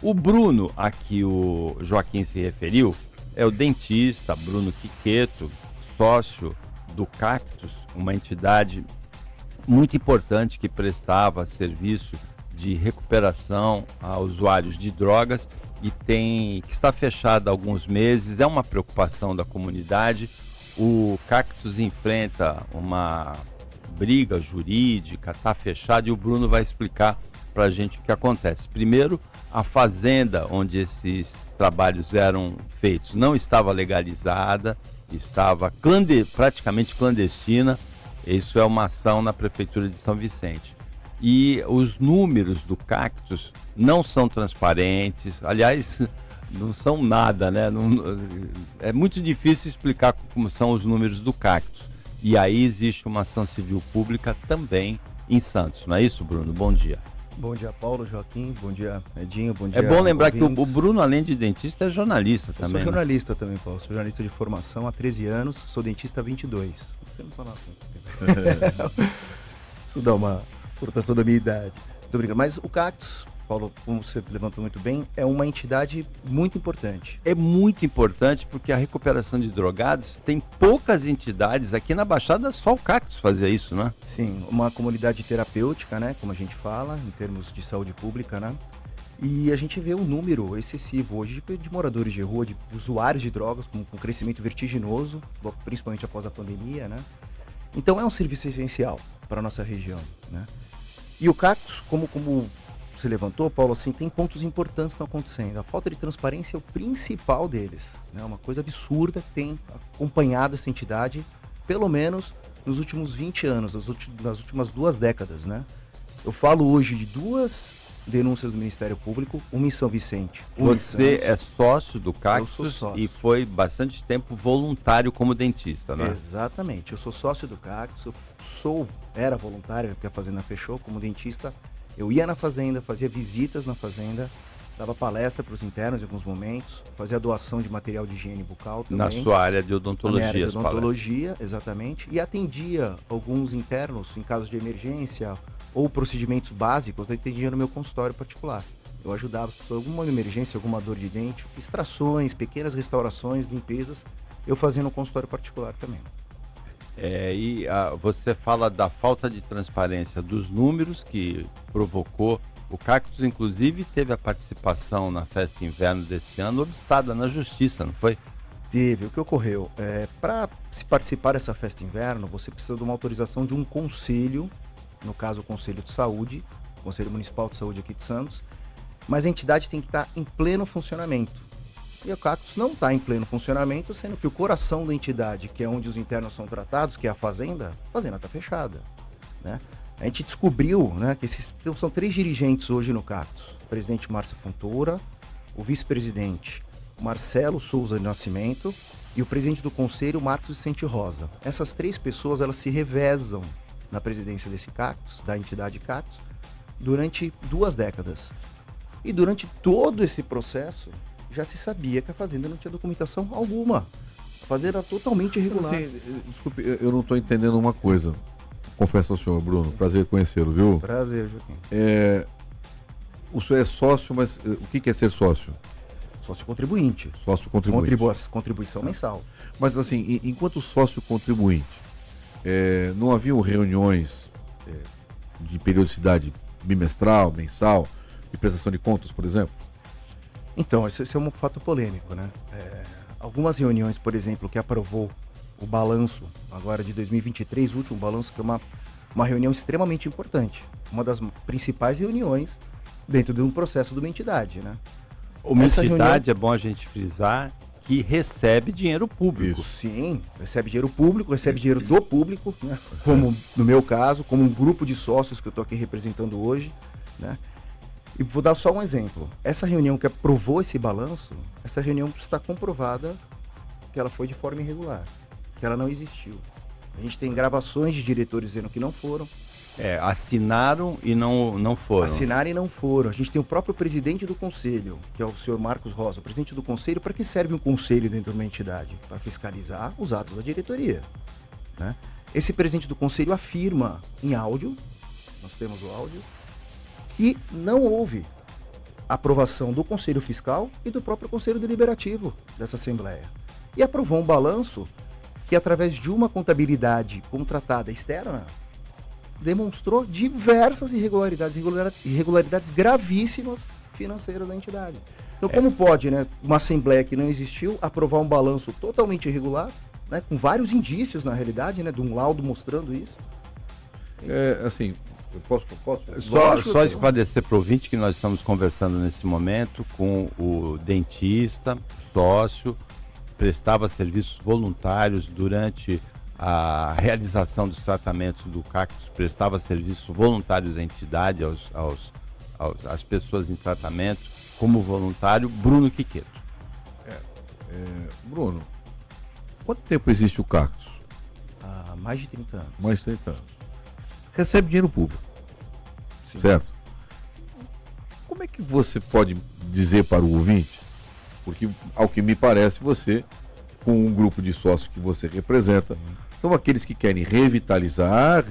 O Bruno, a que o Joaquim se referiu, é o dentista Bruno Quiqueto, sócio do Cactus, uma entidade muito importante que prestava serviço de recuperação a usuários de drogas e que está fechada há alguns meses. É uma preocupação da comunidade. O Cactus enfrenta uma briga jurídica, está fechado, e o Bruno vai explicar para a gente o que acontece. Primeiro, a fazenda onde esses trabalhos eram feitos não estava legalizada, estava praticamente clandestina. Isso é uma ação na Prefeitura de São Vicente. E os números do Cactus não são transparentes, aliás, não são nada, né? É muito difícil explicar como são os números do Cactus. E aí existe uma ação civil pública também em Santos, não é isso, Bruno? Bom dia. Bom dia, Paulo, Joaquim, bom dia, Edinho, bom dia. É bom lembrar ouvintes. que o Bruno, além de dentista, é jornalista também. Eu sou jornalista também, Paulo, sou jornalista de formação há 13 anos, sou dentista há 22. Não falar assim. Isso dá uma cortação da minha idade. Tô brincando, mas o Cactus, Paulo, como você levantou muito bem, é uma entidade muito importante. É muito importante porque a recuperação de drogados tem poucas entidades. Aqui na Baixada só o Cactus fazia isso, né? Sim, uma comunidade terapêutica, né, como a gente fala, em termos de saúde pública, né? E a gente vê um número excessivo hoje de moradores de rua, de usuários de drogas, com um crescimento vertiginoso, principalmente após a pandemia, né? Então é um serviço essencial para a nossa região, né? E o Cactus, como você levantou, Paulo, assim, tem pontos importantes que estão acontecendo. A falta de transparência é o principal deles, né? Uma coisa absurda que tem acompanhado essa entidade, pelo menos nos últimos 20 anos, nas últimas 2 décadas, né? Eu falo hoje de 2 denúncias do Ministério Público, uma em São Vicente. Você é sócio do Cactus. Eu sou sócio. E foi bastante tempo voluntário como dentista, né? Exatamente, eu sou sócio do Cactus, era voluntário, porque a fazenda fechou, como dentista. Eu ia na fazenda, fazia visitas na fazenda, dava palestra para os internos em alguns momentos, fazia doação de material de higiene bucal também. Na sua área de odontologia. Na minha área de odontologia, exatamente. E atendia alguns internos em casos de emergência ou procedimentos básicos, atendia no meu consultório particular. Eu ajudava as pessoas, alguma emergência, alguma dor de dente, extrações, pequenas restaurações, limpezas, eu fazia no consultório particular também. Você fala da falta de transparência dos números que provocou. O Cactus, inclusive, teve a participação na festa de inverno desse ano obstada na justiça, não foi? Teve. O que ocorreu? Para se participar dessa festa de inverno, você precisa de uma autorização de um conselho, no caso o Conselho de Saúde, o Conselho Municipal de Saúde aqui de Santos, mas a entidade tem que estar em pleno funcionamento. E o Cactus não está em pleno funcionamento, sendo que o coração da entidade, que é onde os internos são tratados, que é a fazenda está fechada, né? A gente descobriu, né, que são 3 dirigentes hoje no Cactus. O presidente Márcio Fontoura, o vice-presidente Marcelo Souza de Nascimento e o presidente do conselho, Marcos Vicente Rosa. Essas 3 pessoas, elas se revezam na presidência desse Cactus, da entidade Cactus, durante 2 décadas. E durante todo esse processo, já se sabia que a fazenda não tinha documentação alguma. A fazenda era totalmente irregular. Assim, desculpe, eu não estou entendendo uma coisa. Confesso ao senhor, Bruno, prazer conhecê-lo, viu? Prazer, Joaquim. O senhor é sócio, mas o que é ser sócio? Sócio contribuinte. Sócio contribuinte. Contribuição mensal. Mas assim, enquanto sócio contribuinte, não haviam reuniões de periodicidade bimestral, mensal, de prestação de contas, por exemplo? Então, esse é um fato polêmico, né? Algumas reuniões, por exemplo, que aprovou o balanço agora de 2023, o último balanço, que é uma reunião extremamente importante. Uma das principais reuniões dentro de um processo de uma entidade, né? Uma entidade, é bom a gente frisar, que recebe dinheiro público. Sim, recebe dinheiro público, recebe dinheiro do público, né? Como no meu caso, como um grupo de sócios que eu estou aqui representando hoje, né? E vou dar só um exemplo. Essa reunião que aprovou esse balanço, essa reunião está comprovada que ela foi de forma irregular, que ela não existiu. A gente tem gravações de diretores dizendo que não foram. Assinaram e não foram. Assinaram e não foram. A gente tem o próprio presidente do conselho, que é o senhor Marcos Rosa. O presidente do conselho, para que serve um conselho dentro de uma entidade? Para fiscalizar os atos da diretoria, né? Esse presidente do conselho afirma em áudio, nós temos o áudio, que não houve aprovação do Conselho Fiscal e do próprio Conselho Deliberativo dessa Assembleia. E aprovou um balanço que, através de uma contabilidade contratada externa, demonstrou diversas irregularidades gravíssimas financeiras da entidade. Então, como pode, né, uma Assembleia que não existiu aprovar um balanço totalmente irregular, né, com vários indícios, na realidade, né, de um laudo mostrando isso? Assim, eu posso? Só esclarecer para o ouvinte que nós estamos conversando nesse momento com o dentista, sócio, prestava serviços voluntários durante a realização dos tratamentos do Cactus, prestava serviços voluntários à entidade, às pessoas em tratamento, como voluntário, Bruno Quiqueto. Bruno, quanto tempo existe o Cactus? Há mais de 30 anos. Mais de 30 anos. Recebe dinheiro público, Sim. certo? Como é que você pode dizer para o ouvinte, porque ao que me parece você, com um grupo de sócios que você representa, são aqueles que querem revitalizar,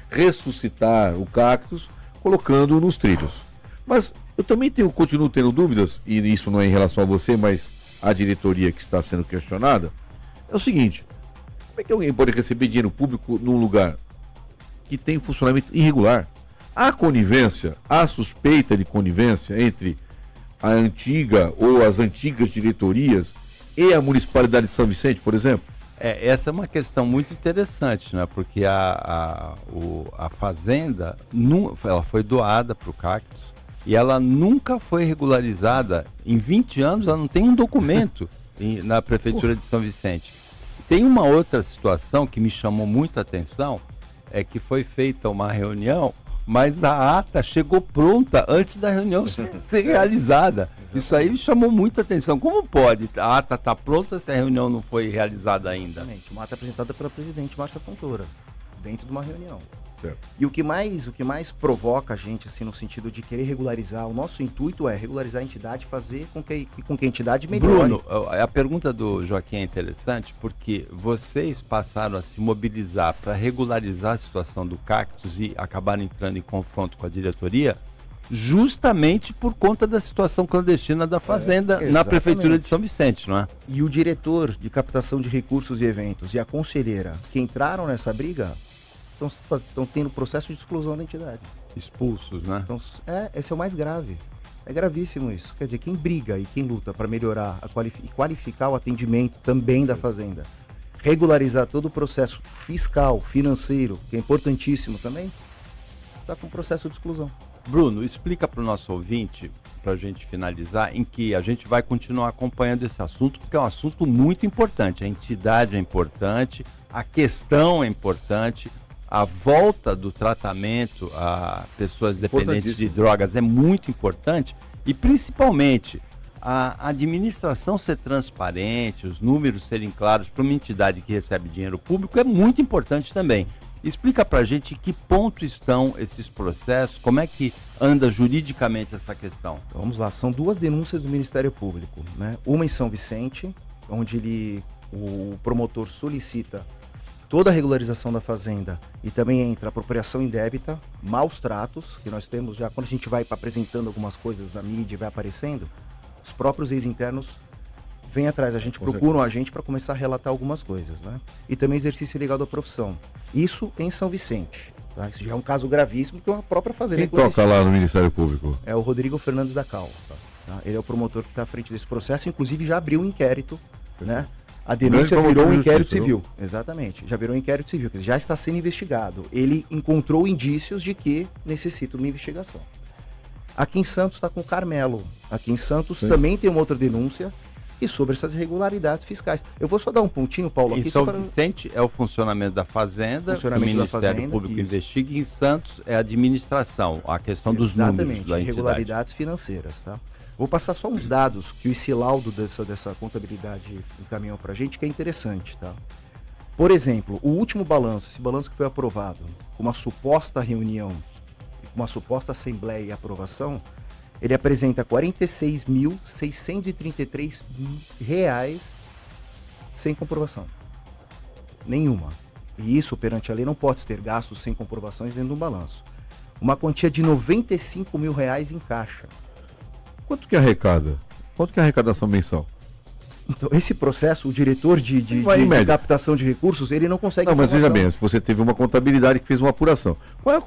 ressuscitar o Cactus, colocando-o nos trilhos. Mas eu também continuo tendo dúvidas, e isso não é em relação a você, mas à diretoria que está sendo questionada, é o seguinte: como é que alguém pode receber dinheiro público num lugar que tem funcionamento irregular? Há conivência, há suspeita de conivência entre a antiga ou as antigas diretorias e a Municipalidade de São Vicente, por exemplo? Essa é uma questão muito interessante, né? Porque a fazenda ela foi doada para o Cactus e ela nunca foi regularizada. Em 20 anos ela não tem um documento na Prefeitura de São Vicente. Tem uma outra situação que me chamou muita atenção, é que foi feita uma reunião, mas a ata chegou pronta antes da reunião ser realizada. Isso aí me chamou muita atenção. Como pode? A ata está pronta se a reunião não foi realizada ainda? Exatamente. Uma ata apresentada pela presidente Márcia Fontoura, dentro de uma reunião. Certo. E o que mais provoca a gente, assim, no sentido de querer regularizar, o nosso intuito é regularizar a entidade, fazer com que a entidade melhore. Bruno, a pergunta do Joaquim é interessante porque vocês passaram a se mobilizar para regularizar a situação do Cactus e acabaram entrando em confronto com a diretoria justamente por conta da situação clandestina da fazenda na Prefeitura de São Vicente, não é? E o diretor de captação de recursos e eventos e a conselheira que entraram nessa briga estão tendo processo de exclusão da entidade. Expulsos, né? Então, esse é o mais grave. É gravíssimo isso. Quer dizer, quem briga e quem luta para melhorar e qualificar o atendimento também da fazenda, regularizar todo o processo fiscal, financeiro, que é importantíssimo também, está com processo de exclusão. Bruno, explica para o nosso ouvinte, para a gente finalizar, em que a gente vai continuar acompanhando esse assunto, porque é um assunto muito importante. A entidade é importante, a questão é importante, a volta do tratamento a pessoas dependentes de drogas é muito importante e, principalmente, a administração ser transparente, os números serem claros para uma entidade que recebe dinheiro público é muito importante também. Explica para a gente em que ponto estão esses processos, como é que anda juridicamente essa questão. Então, vamos lá, são duas denúncias do Ministério Público, né? Uma em São Vicente, onde o promotor solicita toda a regularização da fazenda e também entra apropriação indébita, maus tratos, que nós temos já, quando a gente vai apresentando algumas coisas na mídia e vai aparecendo, os próprios ex-internos vêm atrás, a gente procuram a gente para começar a relatar algumas coisas, né? E também exercício ilegal da profissão. Isso em São Vicente. Tá? Isso já é um caso gravíssimo, porque é uma própria fazenda. Quem toca lá no Ministério Público? É o Rodrigo Fernandes da Cal. Tá? Ele é o promotor que está à frente desse processo, inclusive já abriu um inquérito, né? A denúncia virou um inquérito civil. Exatamente, já virou um inquérito civil, que já está sendo investigado. Ele encontrou indícios de que necessita uma investigação. Aqui em Santos está com o Carmelo. Aqui em Santos também tem uma outra denúncia e sobre essas irregularidades fiscais. Eu vou só dar um pontinho, Paulo. Em São Vicente é o funcionamento da fazenda, o Ministério Público investiga, e em Santos é a administração, a questão dos números da entidade. Irregularidades financeiras, tá? Vou passar só uns dados que esse laudo dessa contabilidade encaminhou para a gente, que é interessante, tá? Por exemplo, o último balanço, esse balanço que foi aprovado, com uma suposta reunião, uma suposta assembleia e aprovação, ele apresenta R$ 46.633 sem comprovação. Nenhuma. E isso, perante a lei, não pode ter gastos sem comprovações dentro do balanço. Uma quantia de R$ 95 mil em caixa. Quanto que arrecada? Quanto que é a arrecadação mensal? Então, esse processo, o diretor de captação de recursos, ele não consegue... Não, mas veja bem, se você teve uma contabilidade que fez uma apuração, qual é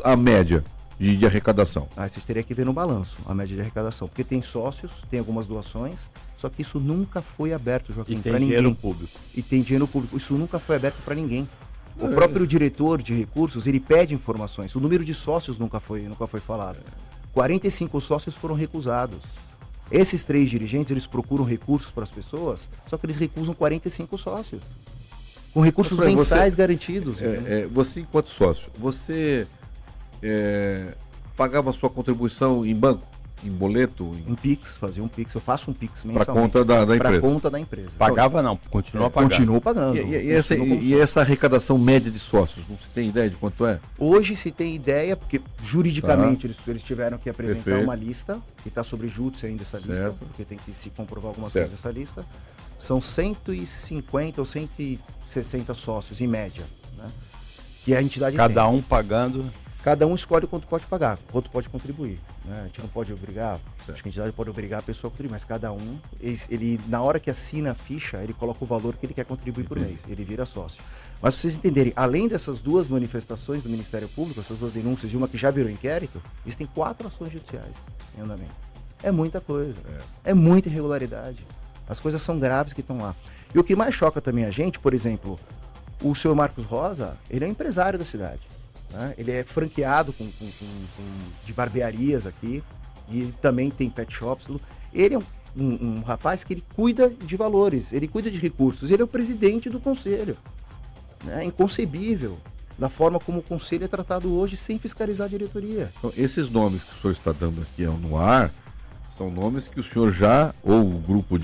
a média de arrecadação? Vocês teriam que ver no balanço a média de arrecadação, porque tem sócios, tem algumas doações, só que isso nunca foi aberto, Joaquim, para ninguém. Dinheiro público. E tem dinheiro público. Isso nunca foi aberto para ninguém. O próprio diretor de recursos, ele pede informações. O número de sócios nunca foi falado. 45 sócios foram recusados. Esses 3 dirigentes, eles procuram recursos para as pessoas, só que eles recusam 45 sócios. Com recursos mensais garantidos. Você, enquanto sócio, você pagava a sua contribuição em banco? Em boleto? Em Pix, fazia um Pix. Eu faço um Pix mensalmente. Para conta da empresa? Para conta da empresa. Pagava não, continua pagando. Continuou pagando. E essa arrecadação média de sócios, não se tem ideia de quanto é? Hoje se tem ideia, porque juridicamente eles tiveram que apresentar uma lista, que está sobre júdice ainda essa lista, porque tem que se comprovar algumas coisas dessa lista. São 150 ou 160 sócios, em média, né? Que a entidade Cada um pagando... Cada um escolhe quanto pode pagar, quanto pode contribuir, né? A gente não pode obrigar, acho que a entidade pode obrigar a pessoa a contribuir, mas cada um, ele na hora que assina a ficha, ele coloca o valor que ele quer contribuir por mês, ele vira sócio. Mas para vocês entenderem, além dessas 2 manifestações do Ministério Público, essas 2 denúncias, de uma que já virou inquérito, existem 4 ações judiciais em andamento. É muita coisa, é muita irregularidade. As coisas são graves que estão lá. E o que mais choca também a gente, por exemplo, o senhor Marcos Rosa, ele é empresário da cidade. Né? Ele é franqueado de barbearias aqui, e ele também tem pet shops, tudo. Ele é um rapaz que ele cuida de valores, ele cuida de recursos, ele é o presidente do conselho. É inconcebível da forma como o conselho é tratado hoje sem fiscalizar a diretoria. Então, esses nomes que o senhor está dando aqui no ar, são nomes que o senhor ou o grupo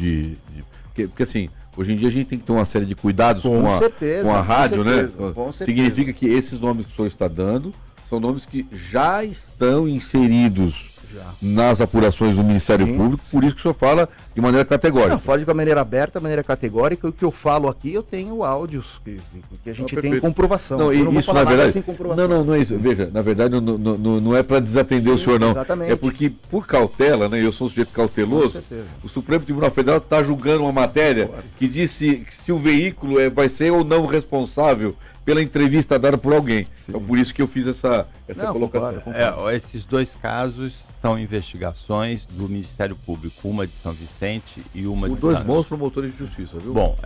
porque assim, hoje em dia a gente tem que ter uma série de cuidados com a rádio, né? Significa que esses nomes que o senhor está dando são nomes que já estão inseridos nas apurações do Ministério Público, por isso que o senhor fala de maneira categórica. Não, falo de maneira aberta, maneira categórica. O que eu falo aqui, eu tenho áudios que a gente tem comprovação. Não, eu não isso na verdade. Sem comprovação. Não é isso. Veja, na verdade não é para desatender o senhor, não. Exatamente. É porque, por cautela, né? Eu sou um sujeito cauteloso. O Supremo Tribunal Federal está julgando uma matéria que diz se o veículo vai ser ou não responsável pela entrevista dada por alguém. Sim. Então, por isso que eu fiz essa colocação. Concordo. Esses 2 casos são investigações do Ministério Público, uma de São Vicente e uma de Santos. 2 bons promotores de justiça, viu? Bom,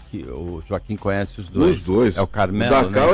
que o Joaquim conhece os 2. Os 2. É o Carmelo, o Dacal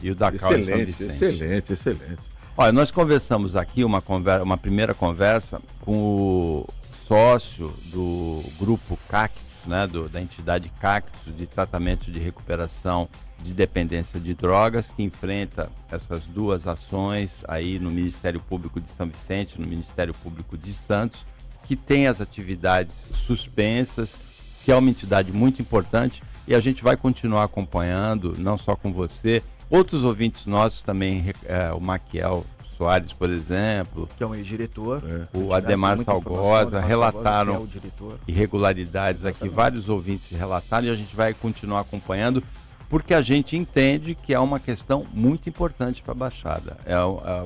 e o Dacal excelente, é São Vicente. Excelente. Olha, nós conversamos aqui, uma primeira conversa com o sócio do grupo Cactus, né, da entidade Cactus de tratamento de recuperação de dependência de drogas, que enfrenta essas 2 ações aí no Ministério Público de São Vicente, no Ministério Público de Santos, que tem as atividades suspensas, que é uma entidade muito importante, e a gente vai continuar acompanhando, não só com você, outros ouvintes nossos também, o Maquiel Soares, por exemplo, que é um ex-diretor, o Ademar Salgosa, relataram irregularidades aqui, vários ouvintes relataram, e a gente vai continuar acompanhando, porque a gente entende que é uma questão muito importante para a Baixada.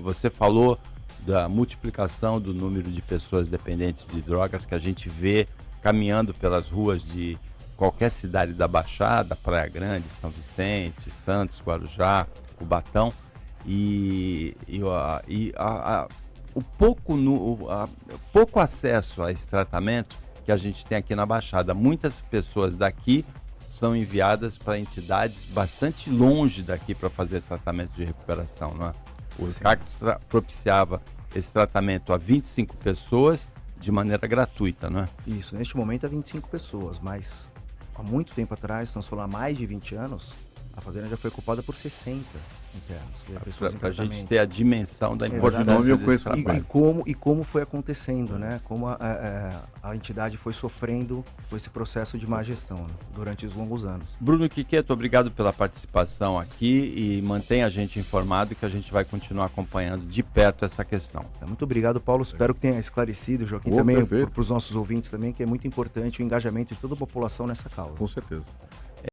Você falou da multiplicação do número de pessoas dependentes de drogas que a gente vê caminhando pelas ruas de qualquer cidade da Baixada, Praia Grande, São Vicente, Santos, Guarujá, Cubatão, o pouco acesso a esse tratamento que a gente tem aqui na Baixada. Muitas pessoas daqui são enviadas para entidades bastante longe daqui para fazer tratamento de recuperação, não é? O Cactus propiciava esse tratamento a 25 pessoas de maneira gratuita, não é? Isso, neste momento é 25 pessoas, mas há muito tempo atrás, estamos falando há mais de 20 anos, a fazenda já foi ocupada por 60 internos. Para a gente ter a dimensão da importância desse trabalho. E como foi acontecendo, né? Como a entidade foi sofrendo com esse processo de má gestão, né? Durante os longos anos. Bruno Quiqueto, obrigado pela participação aqui e mantenha a gente informado que a gente vai continuar acompanhando de perto essa questão. Muito obrigado, Paulo. Espero que tenha esclarecido, Joaquim, também para os nossos ouvintes também, que é muito importante o engajamento de toda a população nessa causa. Com certeza.